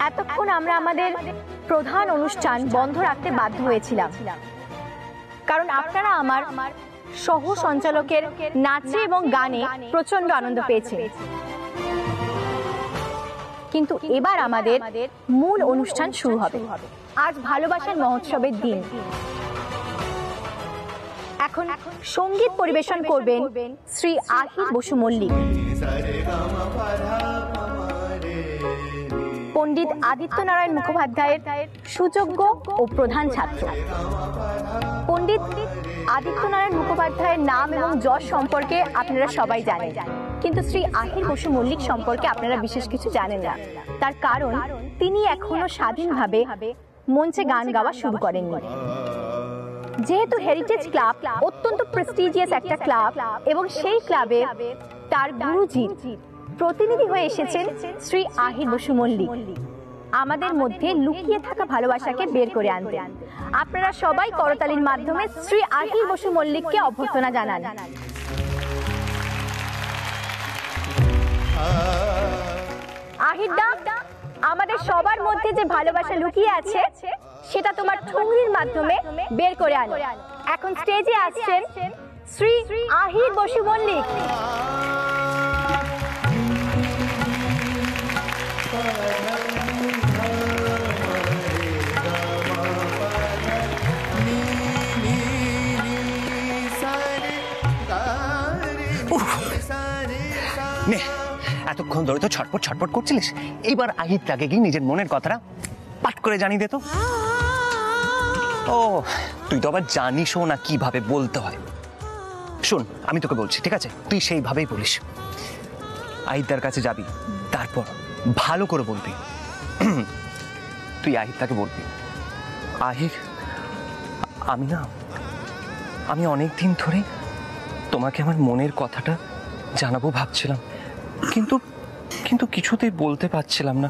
এতক্ষণ আমরা আমাদের প্রধান অনুষ্ঠান বন্ধ রাখতে বাধ্য হয়েছিলাম, কারণ আপনারা আমার সহ সঞ্চালকের নাচে এবং গানে প্রচন্ড আনন্দ পেয়েছে। কিন্তু এবার আমাদের মূল অনুষ্ঠান শুরু হবে। আজ ভালোবাসার মহোৎসবের দিন। এখন সঙ্গীত পরিবেশন করবেন শ্রী আহির বসু মল্লিক। পণ্ডিত আদিত্য নারায়ণ মুখোপাধ্যায়ের সুযোগ্য ও প্রধান ছাত্র। পণ্ডিত আদিত্য নারায়ণ মুখোপাধ্যায়ের নাম এবং যশ সম্পর্কে আপনারা সবাই জানেন, কিন্তু শ্রী আহির বসু মল্লিক সম্পর্কে আপনারা বিশেষ কিছু জানেন না। তার কারণ তিনি এখনো স্বাধীনভাবে মঞ্চে গান গাওয়া শুরু করেননি। যেহেতু হেরিটেজ ক্লাব অত্যন্ত প্রেস্টিজিয়াস একটা ক্লাব এবং সেই ক্লাবে তার গুরুজির প্রতিনিধি হয়ে এসেছেন শ্রী আহির বসু মল্লিক আমাদের মধ্যে লুকিয়ে থাকা ভালোবাসাকে বের করে আনতে। আপনারা সবাই করতালির মাধ্যমে শ্রী আহির বসু মল্লিককে অভ্যর্থনা জানান। আহির দা, আমাদের সবার মধ্যে যে ভালোবাসা লুকিয়ে আছে সেটা তোমার ঠুংরির মাধ্যমে বের করে আনো। এখন স্টেজে আসছেন শ্রী আহির বসু মল্লিক। এতক্ষণ ধরে তো ছটপট ছটপট করছিলিস, এইবার আহিরটাকে কি নিজের মনের কথাটা পাঠ করে জানিয়ে দে তো। ও তুই তো আবার জানিসও না কিভাবে বলতে হয়। শোন, আমি তোকে বলছি, ঠিক আছে? তুই সেইভাবেই বলিস। আহিরদার কাছে যাবি, তারপর ভালো করে বলবি। তুই আহিরটাকে বলবি, আহির, আমি অনেক দিন ধরে তোমাকে আমার মনের কথাটা জানাবো ভাবছিলাম, কিন্তু কিছুতেই বলতে পারছিলাম না।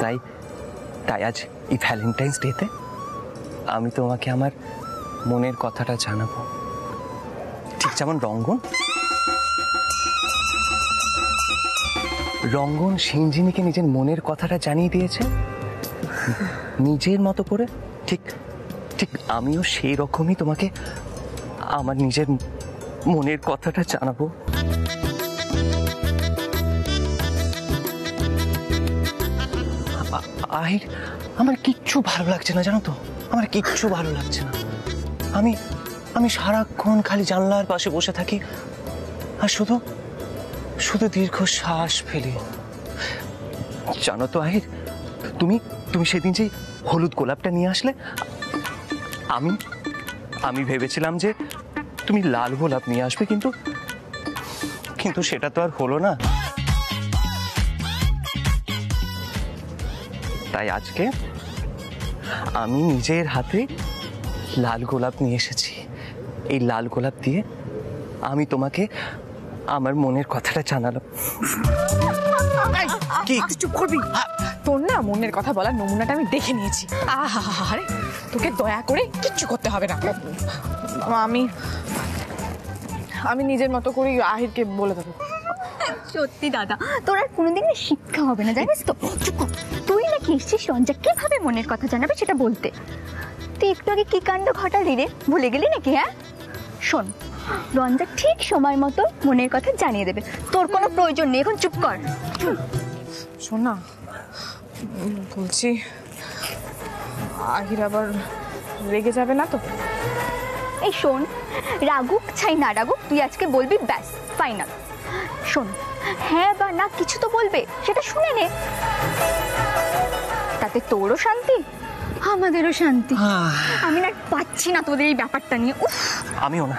তাই আজ এই ভ্যালেন্টাইন্স ডেতে আমি তোমাকে আমার মনের কথাটা জানাবো, ঠিক যেমন রঙ্গন সিঞ্জিনীকে নিজের মনের কথাটা জানিয়ে দিয়েছে নিজের মতো করে। ঠিক আমিও সেই রকমই তোমাকে আমার নিজের মনের কথাটা জানাবো। আহির, আমার কিচ্ছু ভালো লাগছে না, জানো তো? আমার কিচ্ছু ভালো লাগছে না। আমি সারাক্ষণ খালি জানলার পাশে বসে থাকি আর শুধু দীর্ঘ শ্বাস ফেলি। জানো তো আহির, তুমি সেদিন যে হলুদ গোলাপটা নিয়ে আসলে, আমি ভেবেছিলাম যে তুমি লাল গোলাপ নিয়ে আসবে, কিন্তু সেটা তো আর হলো না। তাই আজকে আমি নিজের হাতে লাল গোলাপ নিয়ে এসেছি। এই লাল গোলাপ দিয়ে আমি তোমাকে আমার মনের কথাটা জানালাম। কি চুপ করবি? তোর না মনের কথা বলার নমুনাটা আমি দেখে নিয়েছি। আরে তোকে দয়া করে কিচ্ছু করতে হবে না। আমি নিজের মতো করে আহিরকে বলে দেবো। সত্যি দাদা, তোর আর কোনোদিন শিক্ষা হবে না, জানিস তো? তুই নাকি এসছিস রঞ্জা কিভাবে মনের কথা জানাবে সেটা বলতে। তুই একটু আগে কি কাণ্ড ঘটালি রে, ভুলে গেলি নাকি? হ্যাঁ শোন, রঞ্জা ঠিক সময় মতো মনের কথা জানিয়ে দেবে, তোর কোনো প্রয়োজন নেই, এখন চুপ কর। শোন না, বলছি আহির আবার রেগে যাবে না তো? এই শোন, রাগুক ছাই না রাগুক, তুই আজকে বলবি, ব্যাস ফাইনাল। শোন, হ্যাঁ বা না কিছু তো বলবে, সেটা শুনে নে, তাতে তোরও শান্তি আমাদেরও শান্তি। আমি না পাচ্ছি না তোদের এই ব্যাপারটা নিয়ে। আমিও না।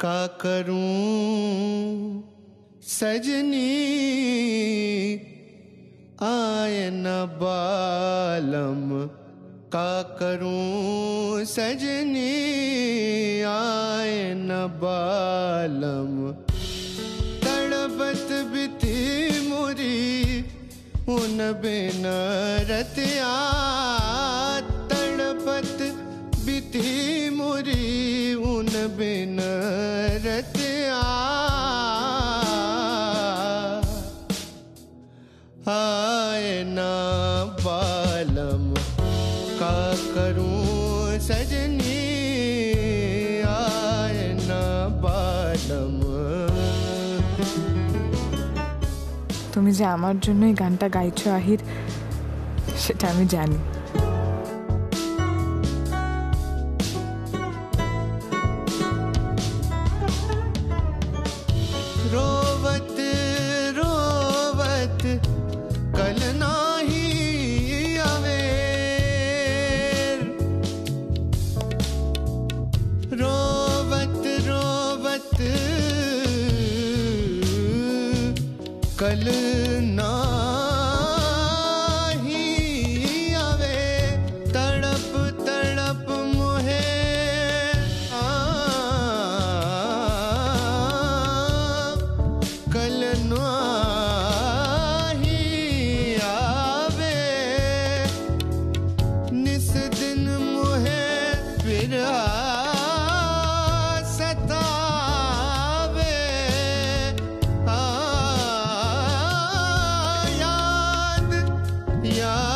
का करूं सजनी आए न बालम का करूं सजनी आए न बालम तड़पत बिती मुरी उन बिन रतिया तड़पत बिती मुरी उन बिन रतिया आए ना बालम का करूं सजनी आए ना बालम। তুমি যে আমার জন্য এই গানটা গাইছো আহির, সেটা আমি জানি। रोवत रोवत कल नाही अवेर रोवत रोवत कल नाही आवे तड़प तड़प मोहे कल नाही आवे निस दिन मोहे फिर सतावे याद याद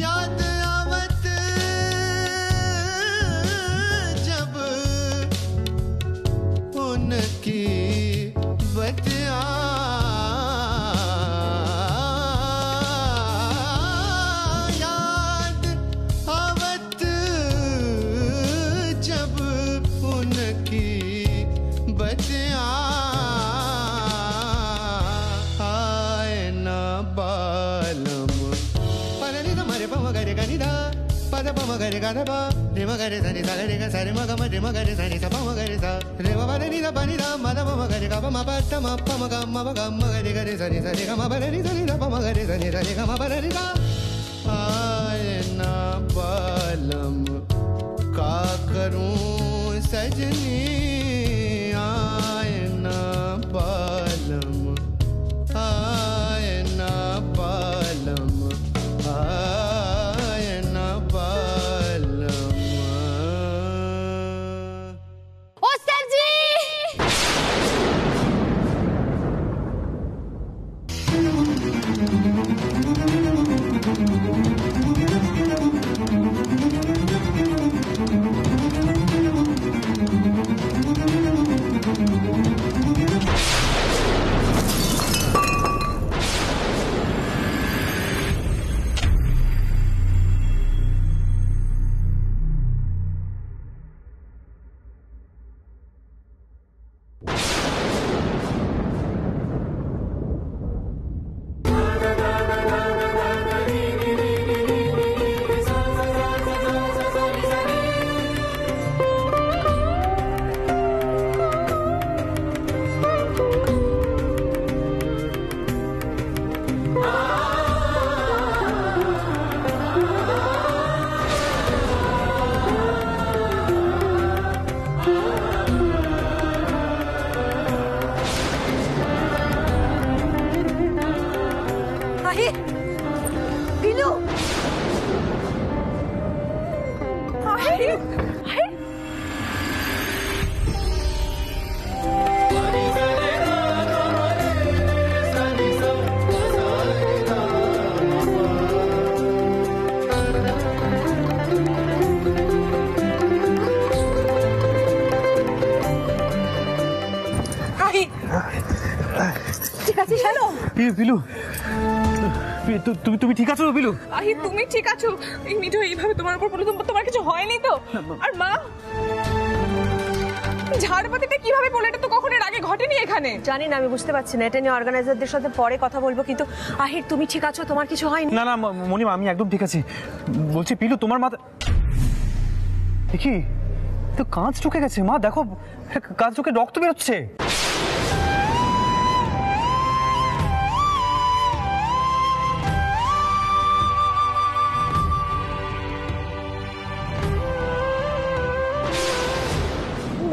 याद आवत जब उनकी बतिया याद आवत जब उनकी बतिया आए ना बालम पदनी द मरे पम गरे गनि दा पद पम गरे गा दा रे म गरे सनि सा गरे गा सा रे म ग म रे म गरे सनि सा पम गरे सा रे म पदनी द पनि दा म द पम गरे गा प म प त म प म ग म प ग म गरे गरे सनि सा रे ग म पदनी सनि दा पम गरे सनि सा रे ग म पदनी दा आए ना बालम का करूं सजनी आए ना बालम आए ना बालम आए ना बालम। ओ सर जी, আহির, বিলু, আহির, আহির। আহির, ঠিক আছে চলো। বিলু, তুমি ঠিক আছো বিলু? আহির, তুমি ঠিক আছো? এই মিঠু এইভাবে তোমার উপর পড়লো, তোমার কিছু হয়নি তো? আর মা ঝাড়বাতিটা কিভাবে পড়লো? এটা তো কখনো এর আগে ঘটেনি এখানে। জানি না, আমি বুঝতে পারছি না। এটা নিয়ে অর্গানাইজারদের সাথে পরে কথা বলবো, কিন্তু আহির তুমি ঠিক আছো? তোমার কিছু হয়নি? না না মনিমা, আমি একদম ঠিক আছি। বলছি পিলু, তোমার মাথা দেখি তো কাঁচ ঢুকে গেছে মা, দেখো কাঁচ ঢুকে রক্ত বেরোচ্ছে।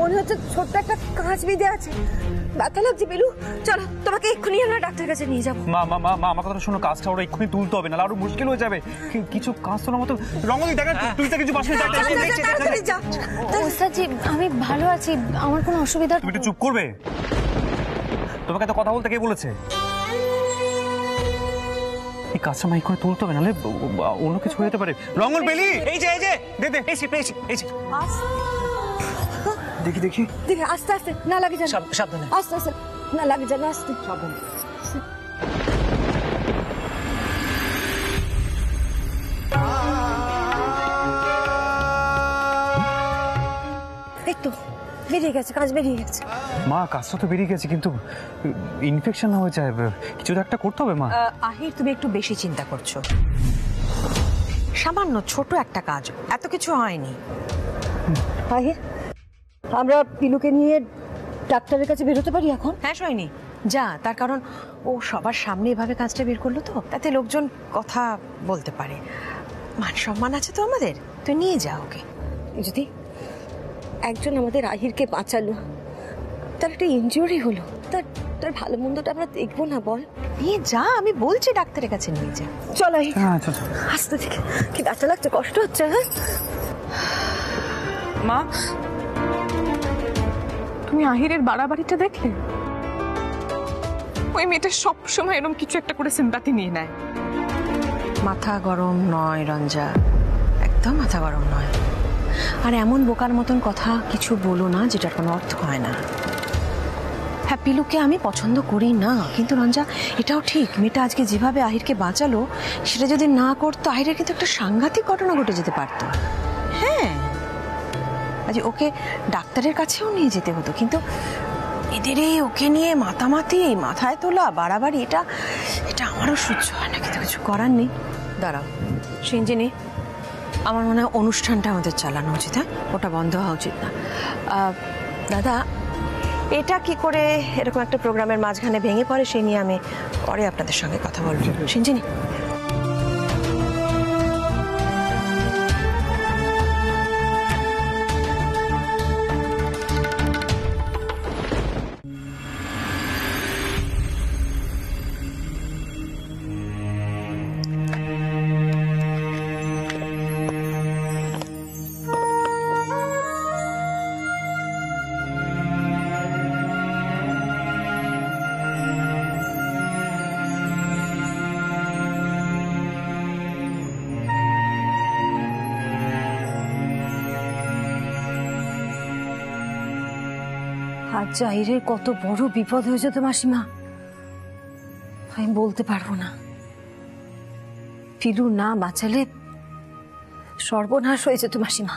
মনে হচ্ছে ছোট্ট একটা কাঁচ বিঁধে আছে, ব্যথা লাগছে বিলু। চলো তোমাকে এক্ষুনি আমরা ডাক্তারের কাছে নিয়ে যাবো। মা মা মা মা আমার কথা শোনো, কাজটা ওরা এক্ষুনি তুলতে হবে, না আরো মুশকিল হয়ে যাবে। কিছু কাজ তোলার মতো রঙলি দেখা, তুই তো কিছু বাসে ওস্তাদজি আমি ভালো আছি, আমার কোনো অসুবিধা। তুমি একটু চুপ করবে? তোমাকে তো কথা বলতে কে বলেছে? এই কাজটা মাইক করে তুলতে হবে, নাহলে অন্য কিছু হয়ে যেতে পারে। রঙল বেলি, এই যে দে দে, এই যে দেখি দেখি দেখে আস্তে আস্তে, না লাগে যেন, সাবধানে। আস্তে আস্তে, না লাগে যেন, আস্তে সাবধানে। এই তো বেরিয়ে গেছে, কাজ বেরিয়ে গেছে। মা কাজটা তো বেরিয়ে গেছে, কিন্তু ইনফেকশন না হয়ে যায়, কিছু তো একটা করতে হবে মা। আহির তুমি একটু বেশি চিন্তা করছো। সামান্য ছোট একটা কাজ, এত কিছু হয়নি। আহির, আমরা পিলুকে নিয়ে ডাক্তারের কাছে বেরোতে পারি এখন? হ্যাঁ সয়নি, যা। তার কারণ ও সবার সামনে এভাবে কাজটা বের করলো তো, তাতে লোকজন কথা বলতে পারে। মান সম্মান আছে তো আমাদের, তুই নিয়ে যা ওকে। যদি একজন আমাদের আহিরকে বাঁচালো, তার একটা ইনজুরি হলো, তার ভালো মন্দটা আমরা দেখবো না বল? নিয়ে যা, আমি বলছি ডাক্তারের কাছে নিয়ে যা। চল আহির, আস্তে থেকে, কি ব্যথা লাগছে, কষ্ট হচ্ছে? হ্যাঁ মা, তুমি আহিরের বাড়াবাড়িটা দেখলে? ওই মেয়েটা সবসময় এরকম কিছু একটা করে সিম্পাথি নিয়ে নেয়। মাথা গরম নয় রঞ্জা, একদম মাথা গরম নয়। আর এমন বোকার মতন কথা কিছু বলো না যেটার কোনো অর্থ হয় না। হ্যাঁ, পিলুকে আমি পছন্দ করি না, কিন্তু রঞ্জা এটাও ঠিক, মেয়েটা আজকে যেভাবে আহিরকে বাঁচালো, সেটা যদি না করতো আহিরের কিন্তু একটা সাংঘাতিক ঘটনা ঘটে যেতে পারতো। হ্যাঁ, আজ ওকে ডাক্তারের কাছেও নিয়ে যেতে হতো, কিন্তু এদের ওকে নিয়ে মাতামাতি, মাথায় তোলা, বাড়াবাড়ি, এটা আমারও সহ্য হয় না, কিন্তু কিছু করার নেই। দাঁড়াও সিঞ্জিনি, আমার মনে হয় অনুষ্ঠানটা আমাদের চালানো উচিত। হ্যাঁ, ওটা বন্ধ হওয়া উচিত না। দাদা, এটা কি করে এরকম একটা প্রোগ্রামের মাঝখানে ভেঙে পড়ে, সেই নিয়ে আমি পরে আপনাদের সঙ্গে কথা বলবো। সিঞ্জিনি, আজ জাহিরের কত বড় বিপদ হয়ে যেত মাসিমা, আমি বলতে পারবো না। পিলু না বাঁচালে সর্বনাশ হয়ে যেত মাসিমা,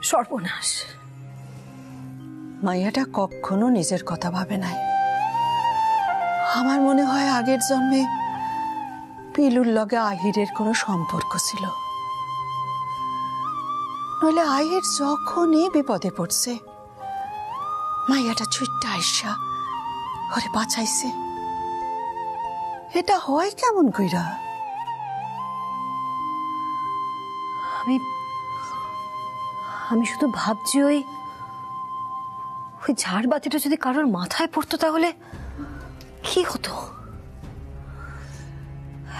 সর্বনাশ। মাইয়াটা কখনো নিজের কথা ভাবে নাই। আমার মনে হয় আগের জন্মে পিলুর লগে আহিরের কোনো সম্পর্ক ছিল, নইলে আহির যখনই বিপদে পড়ছে মাইয়াটা ছুট্টা আইসা ঘরে বাঁচাইছে। এটা হয় কেমন কইরা? আমি শুধু ভাবছি, ওই ঝাড়বাতিটা যদি কারোর মাথায় পড়তো তাহলে কি হতো।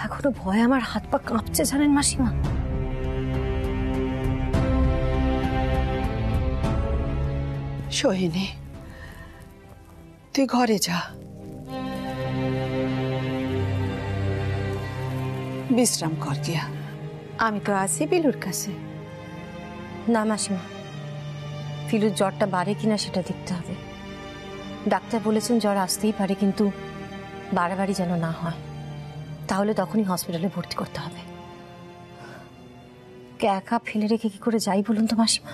এখনো ভয় আমার হাত পা কাঁপছে জানেন মাসিমা। সোহিনী, তুই ঘরে যা, বিশ্রাম কর গিয়া। আমি তো আছি পিলুর কাছে। না মাসিমা, পিলুর জ্বরটা বাড়ে কিনা সেটা দেখতে হবে। ডাক্তার বলেছেন জ্বর আসতেই পারে, কিন্তু বাড়াবাড়ি যেন না হয়, তাহলে তখনই হসপিটালে ভর্তি করতে হবে। একা ফেলে রেখে কি করে যাই বলুন তো মাসিমা?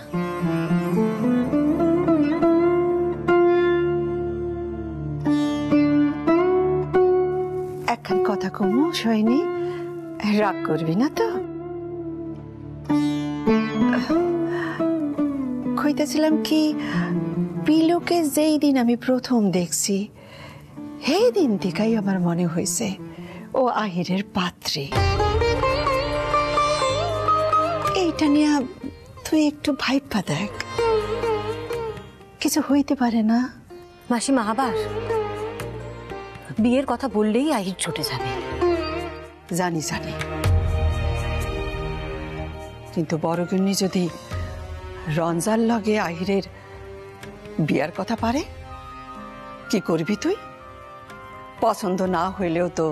একখান কথা কমু সোহিনী, রাগ করবি না তো? কই কইতেছিলাম কি, পিলুকে যেই দিন আমি প্রথম দেখছি সেই দিন থেকেই আমার মনে হয়েছে ও আহিরের পাত্রী। এইটা নিয়ে তুই একটু ভাইপা দেখ, কিছু হইতে পারে না? মাসিমা আবার বিয়ের কথা বললেই আহির ছুটে যাবে। জানি জানি, কিন্তু বড়গিন্নি যদি রঞ্জার লগে আহিরের বিয়ার কথা পারে, কি করবি তুই? পছন্দ না হইলেও তো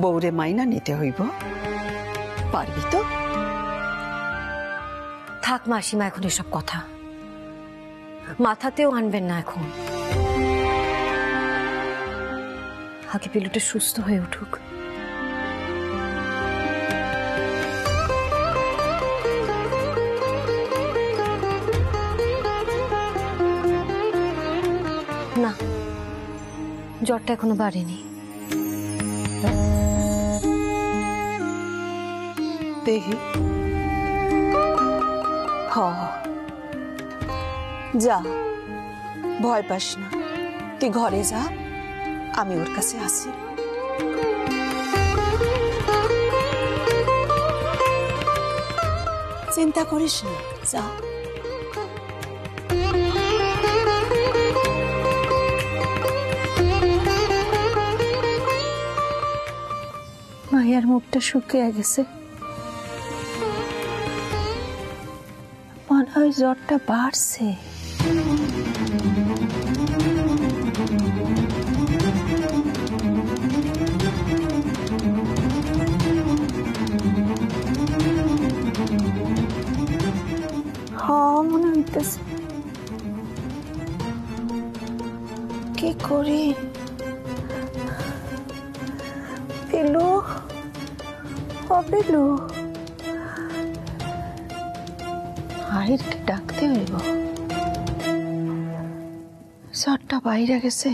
বউরে মাইনা নিতে হইব, পারবি তো? থাক মাসিমা এখন এসব কথা মাথাতেও আনবেন না এখন। আগে পিলুটা সুস্থ হয়ে উঠুক। না, জ্বরটা এখনো বাড়েনি। দেখি। হ, যা, ভয় পাস না, তুই ঘরে যা, আমি ওর কাছে আসি। চিন্তা করিস না, যা। মায়ের মুখটা শুকিয়ে গেছে, মনে হয় জ্বরটা বাড়ছে। মনে হইতেছে, কি করি? পিলু, ও পিলু, আহিরকে ডাকতে হইব। জ্বরটা বাইরে গেছে,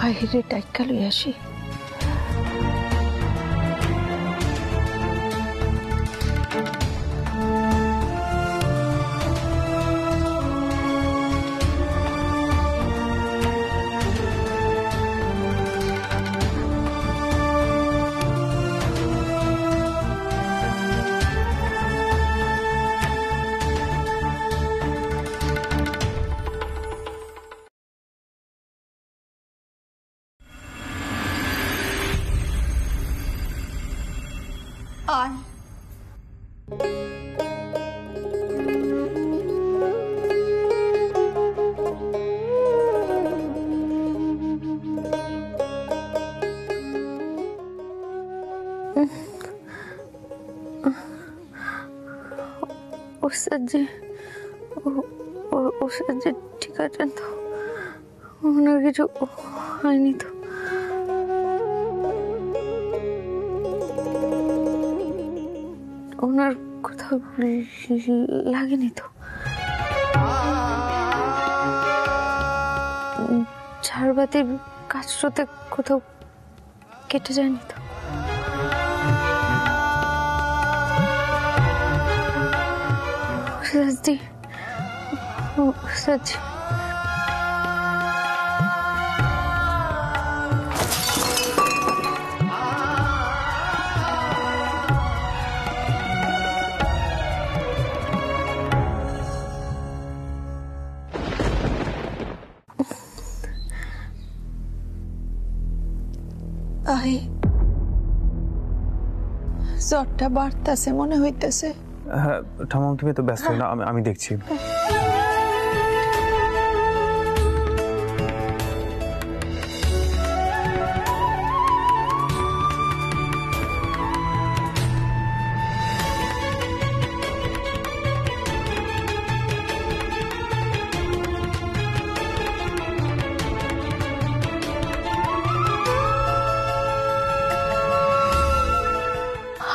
আহিরে ডাক্কা লই আসি। আয়। ওস্তাদজি, ওস্তাদজি ঠিক আছেন তো? ওনার কিছু হয়নি তো? ওনার কোথাও লাগেনি তো? ঝাড়বাতির কাজটাতে কোথাও কেটে যায়নি তো? ওস্তাদজি, ওস্তাদজি, আহি, জ্বরটা বাড়তেছে মনে হইতেছে। হ্যাঁ ঠাম্মা, তুমি তো ব্যস্ত না, আমি দেখছি।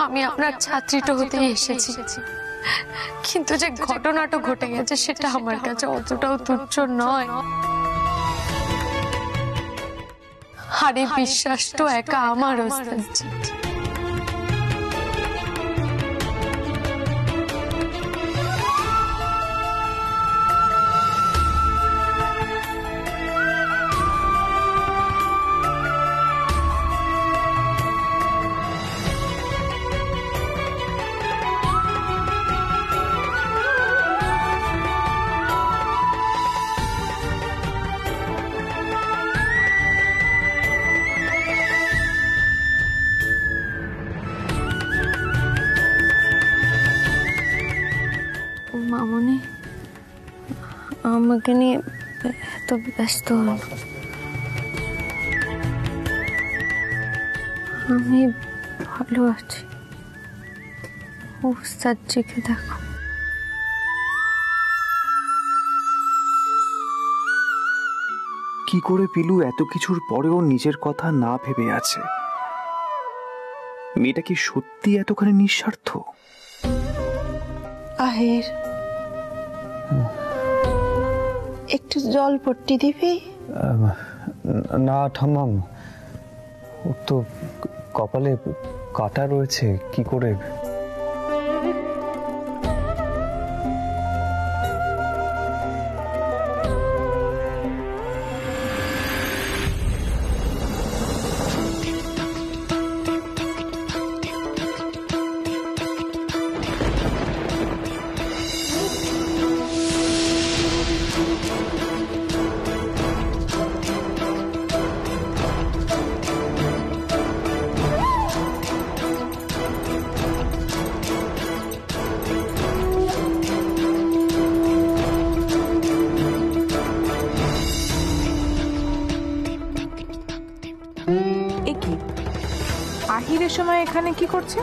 আমি আপনার ছাত্রীটা হতে এসেছি, কিন্তু যে ঘটনাটা ঘটে গেছে সেটা আমার কাছে অতটাও তুচ্ছ নয়। আর এই বিশ্বাস তো একা আমার ওস্তাদজি। আমাকে নিয়ে এত ব্যস্ত হন। আমি ভালো আছি, ওস্তাদজিকে দেখো। কি করে পিলু এত কিছুর পরেও নিজের কথা না ভেবে আছে? মেয়েটা কি সত্যি এতখানি নিঃস্বার্থ? আহির, একটু জল পট্টি দিবি? না ঠাম্মাম, ওর তো কপালে কাটা রয়েছে, কি করে? এ কি আহিরের সময় এখানে কি করছে?